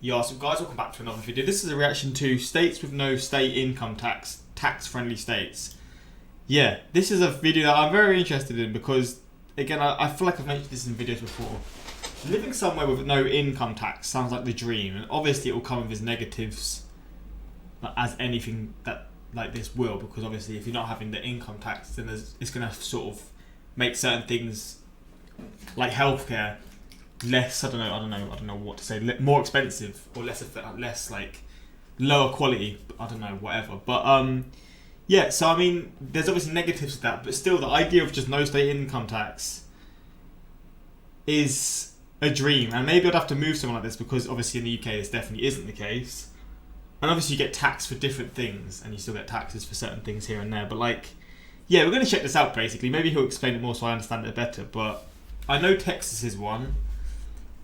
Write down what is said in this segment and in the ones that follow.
Yeah, so guys, welcome back to another video. This is a reaction to states with no state income tax, tax-friendly states. Yeah, this is a video that I'm very interested in because, again, I feel like I've mentioned this in videos before. Living somewhere with no income tax sounds like the dream, and obviously it will come with its negatives, as anything that like this will, because obviously if you're not having the income tax, then it's going to sort of make certain things like healthcare less, I don't know what to say, more expensive or less like lower quality, I don't know, whatever. But yeah, so I mean, there's obviously negatives to that, but still the idea of just no state income tax is a dream. And maybe I'd have to move somewhere like this because obviously in the UK this definitely isn't the case. And obviously you get taxed for different things and you still get taxes for certain things here and there. But like, yeah, we're going to check this out basically. Maybe he'll explain it more so I understand it better. But I know Texas is one.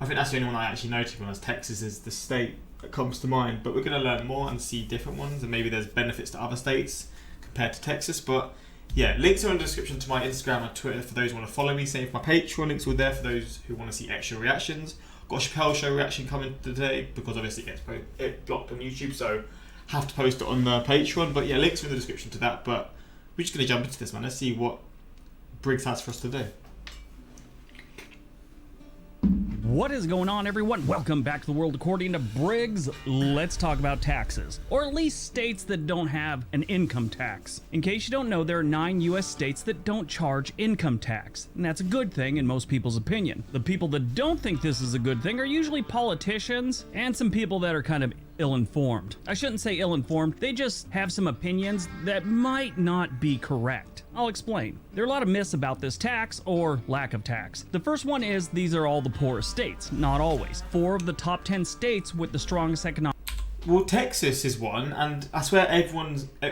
I think that's the only one I actually know, to be honest. Texas is the state that comes to mind. But we're going to learn more and see different ones. And maybe there's benefits to other states compared to Texas. But yeah, links are in the description to my Instagram and Twitter for those who want to follow me. Same for my Patreon. Links are there for those who want to see extra reactions. Got a Chappelle Show reaction coming today because obviously it blocked on YouTube. So have to post it on the Patreon. But yeah, links are in the description to that. But we're just going to jump into this, man. Let's see what Briggs has for us today. What is going on, everyone? Welcome back to the world according to Briggs. Let's talk about taxes, or at least states that don't have an income tax. In case you don't know, there are 9 US states that don't charge income tax, and that's a good thing in most people's opinion. The people that don't think this is a good thing are usually politicians and some people that are kind of ill-informed. I shouldn't say ill-informed, they just have some opinions that might not be correct. I'll explain. There are a lot of myths about this tax, or lack of tax. The first one is these are all the poorest states. Not always. 4 of the top 10 states with the strongest economic... Well, Texas is one, and I swear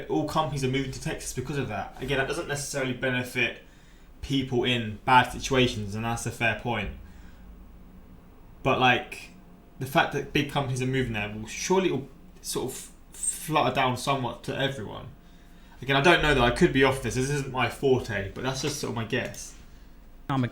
all companies are moving to Texas because of that. Again, that doesn't necessarily benefit people in bad situations, and that's a fair point. But like, the fact that big companies are moving there will surely sort of flutter down somewhat to everyone. Again, I don't know though, I could be off this isn't my forte, but that's just sort of my guess.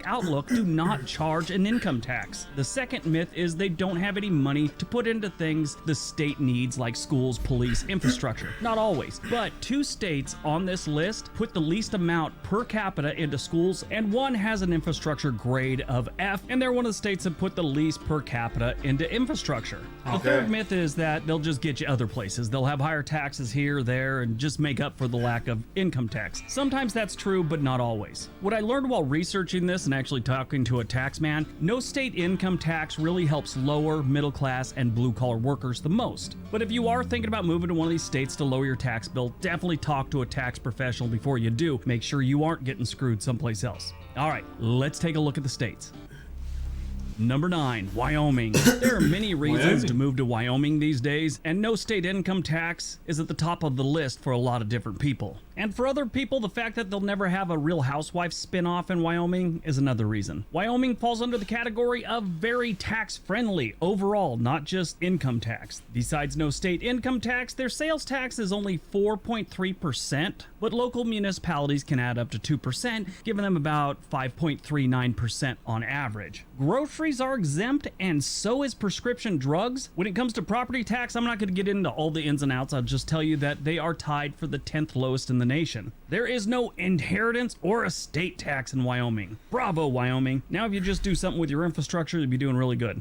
Outlook do not charge an income tax. The second myth is they don't have any money to put into things the state needs like schools, police, infrastructure. Not always, but 2 states on this list put the least amount per capita into schools, and one has an infrastructure grade of F, and they're one of the states that put the least per capita into infrastructure. Okay. The third myth is that they'll just get you other places. They'll have higher taxes here, there, and just make up for the lack of income tax. Sometimes that's true, but not always. What I learned while researching this and actually talking to a tax man, no state income tax really helps lower, middle class, and blue collar workers the most. But if you are thinking about moving to one of these states to lower your tax bill, definitely talk to a tax professional before you do. Make sure you aren't getting screwed someplace else. All right, let's take a look at the states. Number 9, Wyoming. There are many reasons to move to Wyoming these days, and no state income tax is at the top of the list for a lot of different people. And for other people, the fact that they'll never have a Real Housewives spin-off in Wyoming is another reason. Wyoming falls under the category of very tax-friendly overall, not just income tax. Besides no state income tax, their sales tax is only 4.3%, but local municipalities can add up to 2%, giving them about 5.39% on average. Groceries are exempt, and so is prescription drugs. When it comes to property tax, I'm not going to get into all the ins and outs. I'll just tell you that they are tied for the 10th lowest in the nation. There is no inheritance or estate tax in Wyoming. Bravo, Wyoming. Now if you just do something with your infrastructure, you'll be doing really good.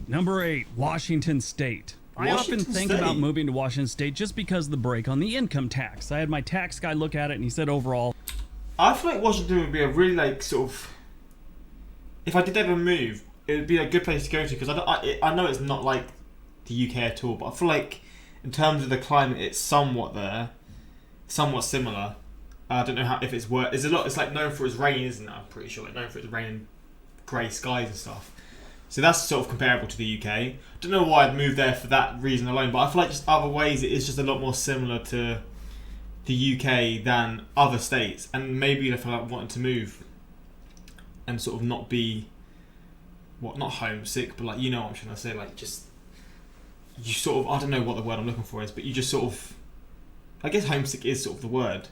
Number 8, Washington State. I often think about moving to Washington State just because of the break on the income tax. I had my tax guy look at it and he said overall, I feel like Washington would be a really like sort of, if I did ever move, it would be a good place to go to because I know it's not like the UK at all, but I feel like in terms of the climate, it's somewhat there, somewhat similar. I don't know how if it's worth. It's like known for its rain, isn't it? I'm pretty sure like known for its rain and grey skies and stuff. So that's sort of comparable to the UK. Don't know why I'd move there for that reason alone, but I feel like just other ways it is just a lot more similar to the UK than other states, and maybe if I wanted to move and sort of not be not homesick, but like, you know what I'm trying to say, like just you sort of, I don't know what the word I'm looking for is, but you just sort of, I guess homesick is sort of the word,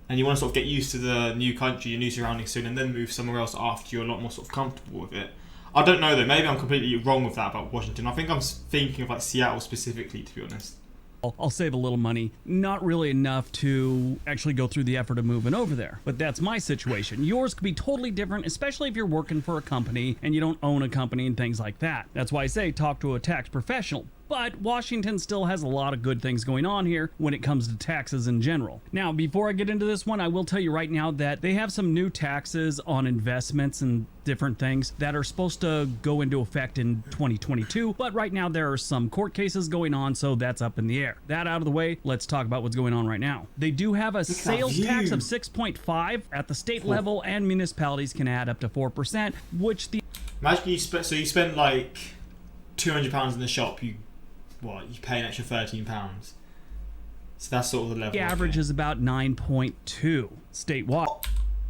and you want to sort of get used to the new country, your new surroundings soon, and then move somewhere else after you're a lot more sort of comfortable with it. I don't know though. Maybe I'm completely wrong with that about Washington. I think I'm thinking of like Seattle specifically, to be honest. I'll save a little money, not really enough to actually go through the effort of moving over there. But that's my situation. Yours could be totally different, especially if you're working for a company and you don't own a company and things like that. That's why I say talk to a tax professional. But Washington still has a lot of good things going on here when it comes to taxes in general. Now, before I get into this one, I will tell you right now that they have some new taxes on investments and different things that are supposed to go into effect in 2022. But right now there are some court cases going on, so that's up in the air. That out of the way, let's talk about what's going on right now. They do have a sales tax of 6.5 at the state level, and municipalities can add up to 4%, which the... Imagine you spend like £200 in the shop, you pay an extra £13. So that's sort of the level. The average is about 9.2 statewide.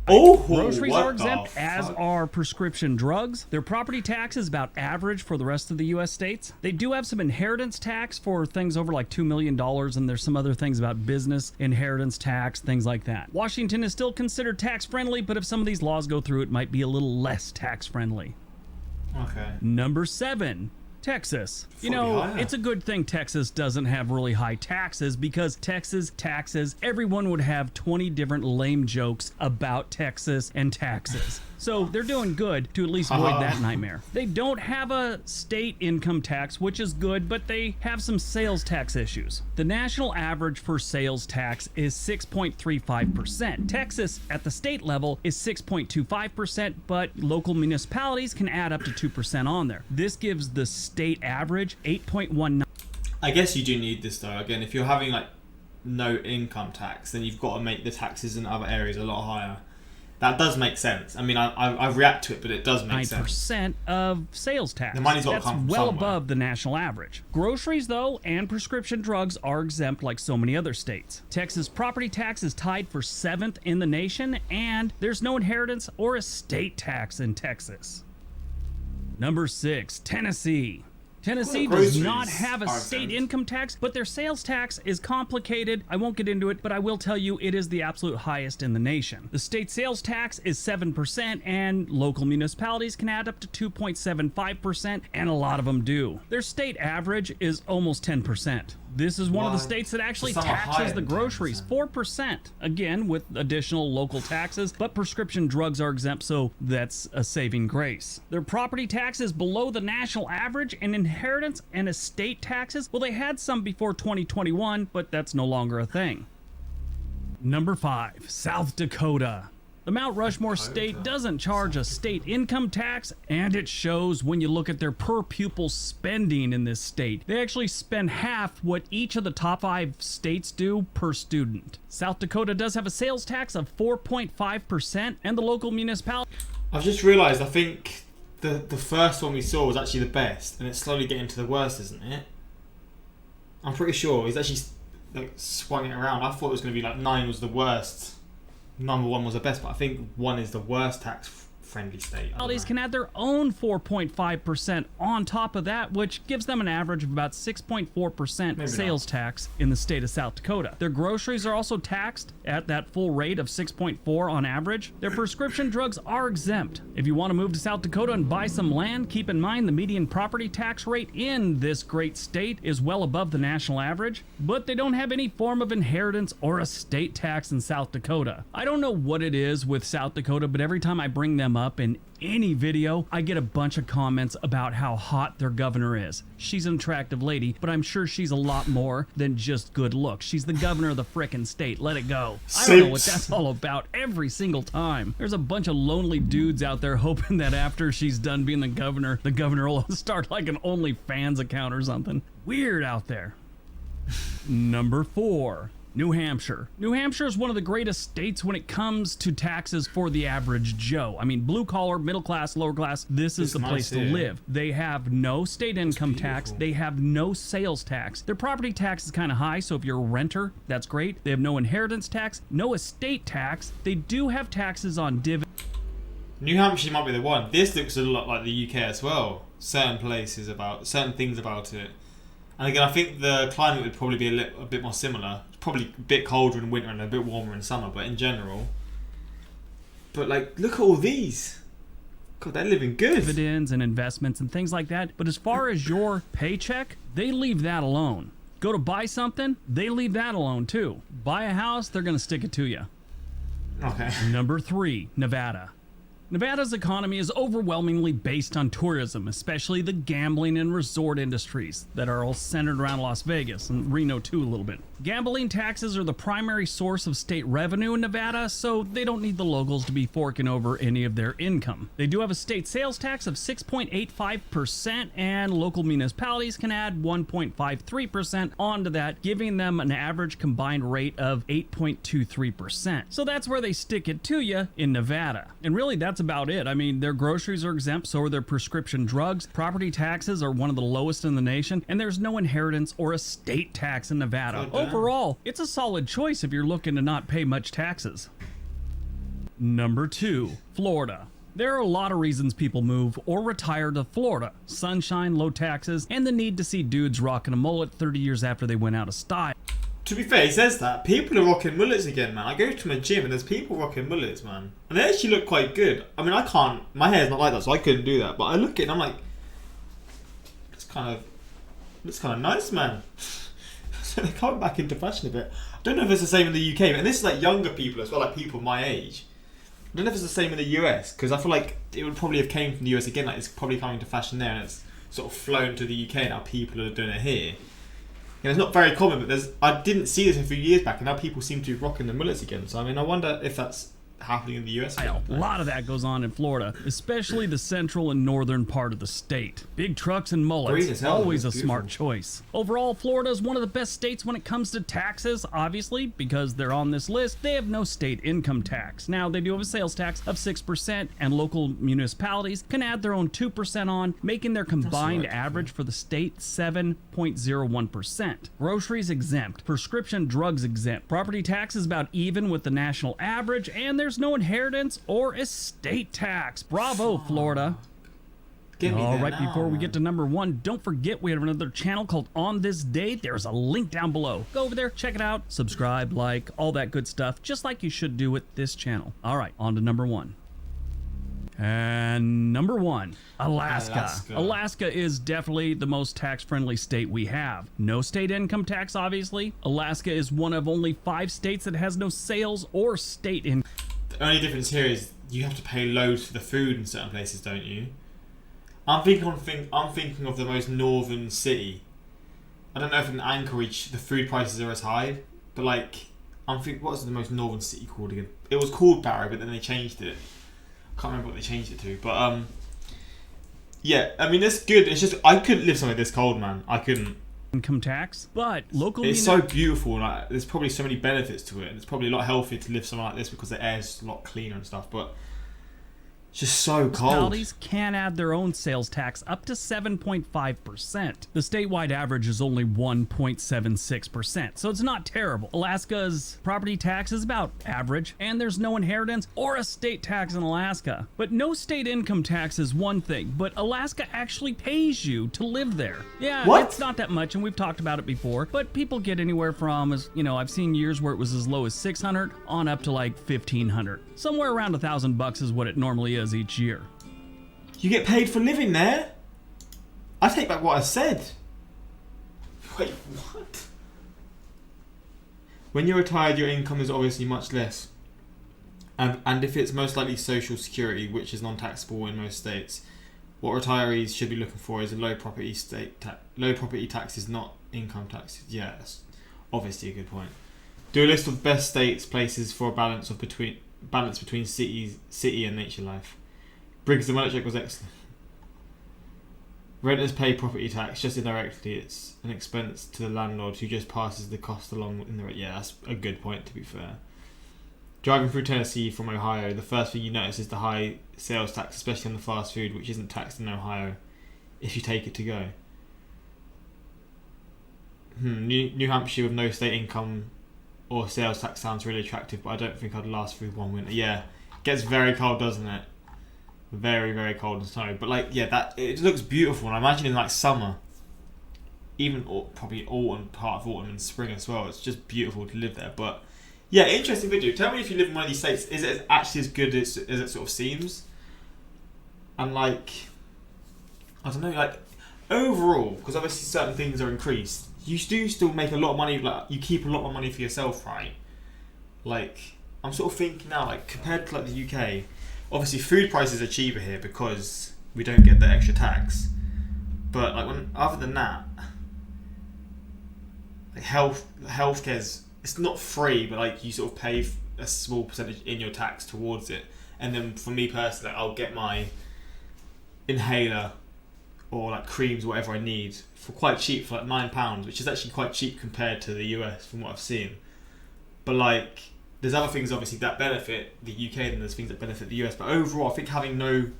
Oh, groceries are exempt, as are prescription drugs. Their property tax is about average for the rest of the U.S. states. They do have some inheritance tax for things over like $2 million, and there's some other things about business inheritance tax, things like that. Washington is still considered tax-friendly, but if some of these laws go through, it might be a little less tax-friendly. Okay. Number 7. Texas. You know, it's a good thing Texas doesn't have really high taxes, because Texas taxes, everyone would have 20 different lame jokes about Texas and taxes. So they're doing good to at least avoid that nightmare. They don't have a state income tax, which is good, but they have some sales tax issues. The national average for sales tax is 6.35%. Texas at the state level is 6.25%, but local municipalities can add up to 2% on there. This gives the state average 8.19. I guess you do need this though. Again, if you're having like no income tax, then you've got to make the taxes in other areas a lot higher. That does make sense. I mean, I react to it, but it does make sense. 9% of sales tax. The money's got to That's come from well somewhere. above the national average. Groceries, though, and prescription drugs are exempt like so many other states. Texas property tax is tied for 7th in the nation, and there's no inheritance or estate tax in Texas. Number 6, Tennessee. Tennessee does not have a state income tax, but their sales tax is complicated. I won't get into it, but I will tell you it is the absolute highest in the nation. The state sales tax is 7%, and local municipalities can add up to 2.75%, and a lot of them do. Their state average is almost 10%. This is one of the states that actually taxes the groceries, 4%. Again, with additional local taxes, but prescription drugs are exempt, so that's a saving grace. Their property tax is below the national average, and inheritance and estate taxes, well, they had some before 2021, but that's no longer a thing. Number 5, South Dakota. The Mount Rushmore state doesn't charge a state income tax, and it shows when you look at their per pupil spending in this state. They actually spend half what each of the top 5 states do per student. South Dakota does have a sales tax of 4.5%, and the local municipality... I've just realised, I think the first one we saw was actually the best, and it's slowly getting to the worst, isn't it? I'm pretty sure he's actually like swung it around. I thought it was going to be like 9 was the worst. Number 1 was the best, but I think 1 is the worst tax-friendly state. Municipalities can add their own 4.5% on top of that, which gives them an average of about 6.4% sales tax in the state of South Dakota. Their groceries are also taxed at that full rate of 6.4 on average. Their prescription drugs are exempt. If you want to move to South Dakota and buy some land, keep in mind the median property tax rate in this great state is well above the national average, but they don't have any form of inheritance or estate tax in South Dakota. I don't know what it is with South Dakota, but every time I bring them up in any video, I get a bunch of comments about how hot their governor is. She's an attractive lady, but I'm sure she's a lot more than just good looks. She's the governor of the frickin' state. Let it go. I don't know what that's all about every single time. There's a bunch of lonely dudes out there hoping that after she's done being the governor will start like an OnlyFans account or something. Weird out there. Number 4. New Hampshire. New Hampshire is one of the greatest states when it comes to taxes for the average Joe. I mean, blue collar, middle class, lower class, this is the place to live. They have no state income tax. They have no sales tax. Their property tax is kind of high, so if you're a renter, that's great. They have no inheritance tax, no estate tax. They do have taxes on dividends. New Hampshire might be the one. This looks a lot like the UK as well. Certain things about it. And again, I think the climate would probably be a bit more similar. It's probably a bit colder in winter and a bit warmer in summer, but in general. But like, look at all these. God, they're living good. Dividends and investments and things like that. But as far as your paycheck, they leave that alone. Go to buy something, they leave that alone too. Buy a house, they're going to stick it to you. Okay. Number 3, Nevada. Nevada's economy is overwhelmingly based on tourism, especially the gambling and resort industries that are all centered around Las Vegas and Reno too a little bit. Gambling taxes are the primary source of state revenue in Nevada, so they don't need the locals to be forking over any of their income. They do have a state sales tax of 6.85%, and local municipalities can add 1.53% onto that, giving them an average combined rate of 8.23%. So that's where they stick it to you in Nevada. And really, that's about it. I mean, their groceries are exempt, so are their prescription drugs. Property taxes are one of the lowest in the nation, and there's no inheritance or estate tax in Nevada. Overall, it's a solid choice if you're looking to not pay much taxes. Number 2, Florida. There are a lot of reasons people move or retire to Florida. Sunshine, low taxes, and the need to see dudes rocking a mullet 30 years after they went out of style. To be fair, he says that. People are rocking mullets again, man. I go to my gym and there's people rocking mullets, man. And they actually look quite good. I mean, I can't... My hair's not like that, so I couldn't do that. But I look at it and I'm like... Looks kind of nice, man. So they're coming back into fashion a bit. I don't know if it's the same in the UK, but this is like younger people as well, like people my age. I don't know if it's the same in the US, because I feel like it would probably have came from the US again, like it's probably coming to fashion there and it's sort of flown to the UK now, people are doing it here. You know, it's not very common, but I didn't see this a few years back and now people seem to be rocking the mullets again, so I mean, I wonder if that's happening in the US. A lot of that goes on in Florida, especially the central and northern part of the state. Big trucks and mullets, always a smart choice. Overall, Florida is one of the best states when it comes to taxes, obviously, because they're on this list. They have no state income tax. Now, they do have a sales tax of 6%, and local municipalities can add their own 2% on, making their combined average for the state 7.01%. Groceries exempt, prescription drugs exempt, property tax is about even with the national average, and there's no inheritance or estate tax. Bravo, Florida. All right, before we get to number 1, don't forget we have another channel called On This Day. There's a link down below. Go over there, check it out, subscribe, like, all that good stuff, just like you should do with this channel. All right, on to number 1. And number 1, Alaska. Alaska is definitely the most tax-friendly state we have. No state income tax, obviously. Alaska is one of only 5 states that has no sales or state income. The only difference here is you have to pay loads for the food in certain places, don't you? I'm thinking of the most northern city. I don't know if in Anchorage the food prices are as high, but like I'm thinking, what was the most northern city called again? It was called Barrow, but then they changed it. I can't remember what they changed it to, but yeah, I mean it's good. It's just I couldn't live somewhere this cold, man. I couldn't. Income tax, but local. It's so beautiful, and like, there's probably so many benefits to it. And it's probably a lot healthier to live somewhere like this because the air's a lot cleaner and stuff. But it's just so cold. Municipalities can add their own sales tax up to 7.5%. The statewide average is only 1.76%, so it's not terrible. Alaska's property tax is about average, and there's no inheritance or estate tax in Alaska. But no state income tax is one thing, but Alaska actually pays you to live there. Yeah, it's not that much, and we've talked about it before, but people get anywhere from, you know, I've seen years where it was as low as $600 on up to like $1,500. Somewhere around $1,000 is what it normally is each year. You get paid for living there? I take back what I said. Wait, what? When you're retired, your income is obviously much less. And if it's most likely Social Security, which is non-taxable in most states, what retirees should be looking for is a low property tax is not income tax. Yeah, that's obviously a good point. Do a list of best states, places for a balance between city and nature life. Briggs and Mullichek was excellent. Renters pay property tax just indirectly. It's an expense to the landlord who just passes the cost along in the rent. Yeah, that's a good point, to be fair. Driving through Tennessee from Ohio, the first thing you notice is the high sales tax, especially on the fast food, which isn't taxed in Ohio if you take it to go. New Hampshire with no state income or sales tax sounds really attractive, but I don't think I'd last through one winter. Yeah, it gets very cold, doesn't it? Very, very cold and snowy. But like, yeah, that it looks beautiful, and I imagine in like summer, even probably autumn, part of autumn and spring as well. It's just beautiful to live there. But yeah, interesting video. Tell me if you live in one of these states. Is it actually as good as it sort of seems? And like, I don't know, like overall, because obviously certain things are increased, you do still make a lot of money. Like you keep a lot of money for yourself, right? Like I'm sort of thinking now, like compared to like the UK, obviously food prices are cheaper here because we don't get the extra tax. But like other than that, like healthcare's, it's not free, but like you sort of pay a small percentage in your tax towards it. And then for me personally, I'll get my inhaler or like creams, whatever I need, for quite cheap, for like £9, which is actually quite cheap compared to the US from what I've seen. But like, there's other things obviously that benefit the UK, and there's things that benefit the US. But overall, I think having no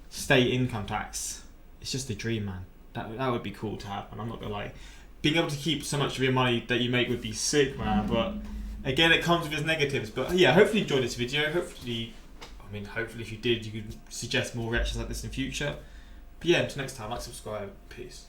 state income tax, it's just a dream, man. That would be cool to have, and I'm not gonna lie. Being able to keep so much of your money that you make would be sick, man. But again, it comes with its negatives. But yeah, hopefully you enjoyed this video. Hopefully if you did, you could suggest more reactions like this in future. But yeah, until next time, like, subscribe. Peace.